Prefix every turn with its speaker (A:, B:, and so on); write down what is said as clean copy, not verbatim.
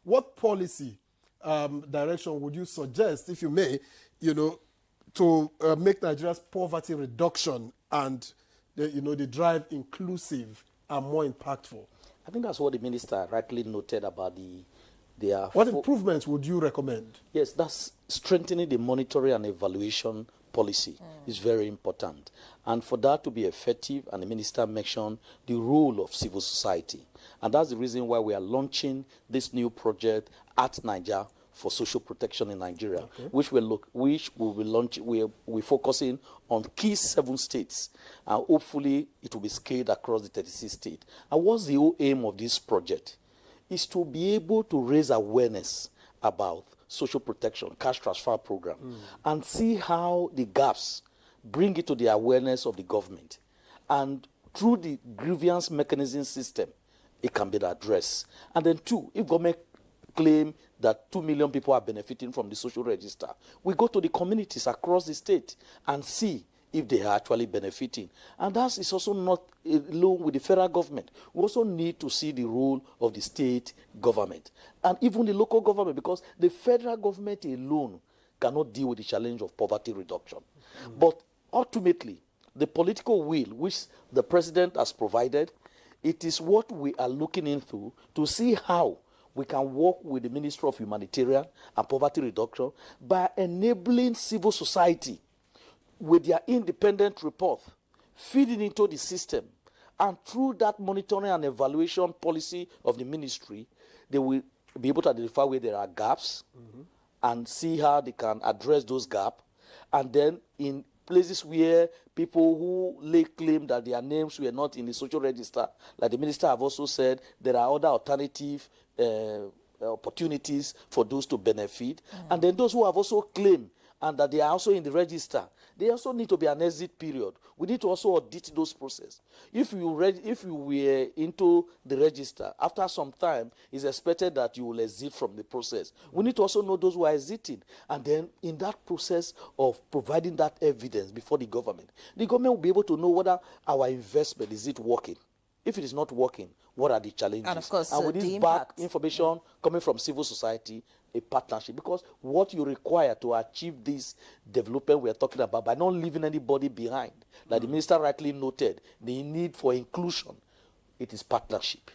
A: what policy direction would you suggest, if you may, to make Nigeria's poverty reduction and the drive inclusive and more impactful?
B: I think that's what the minister rightly noted about
A: what improvements would you recommend?
B: Yes, that's strengthening the monitoring and evaluation policy is very important. And for that to be effective, and the minister mentioned the role of civil society. And that's the reason why we are launching this new project at Niger for social protection in Nigeria, which we'll be launching. We're focusing on key 7 states, and hopefully it will be scaled across the 36 states. And what's the whole aim of this project? Is to be able to raise awareness about social protection, cash transfer program, and see how the gaps bring it to the awareness of the government. And through the grievance mechanism system, it can be addressed. And then 2, if government claim that 2 million people are benefiting from the social register, we go to the communities across the state and see if they are actually benefiting. And that is also not alone with the federal government. We also need to see the role of the state government and even the local government, because the federal government alone cannot deal with the challenge of poverty reduction. But ultimately, the political will which the president has provided, it is what we are looking into to see how we can work with the Ministry of Humanitarian and Poverty Reduction by enabling civil society with their independent report, feeding into the system. And through that monitoring and evaluation policy of the ministry, they will be able to identify where there are gaps and see how they can address those gaps. And then in places where people who lay claim that their names were not in the social register, like the minister have also said, there are other alternative opportunities for those to benefit. And then those who have also claimed and that they are also in the register, they also need to be an exit period. We need to also audit those processes. If you were into the register, after some time, it's expected that you will exit from the process. We need to also know those who are exiting. And then in that process of providing that evidence before the government will be able to know whether our investment, is it working? If it is not working, what are the challenges?
C: And of course,
B: and with this back information coming from civil society, a partnership, because what you require to achieve this development we are talking about, by not leaving anybody behind, like the minister rightly noted, the need for inclusion, it is partnership.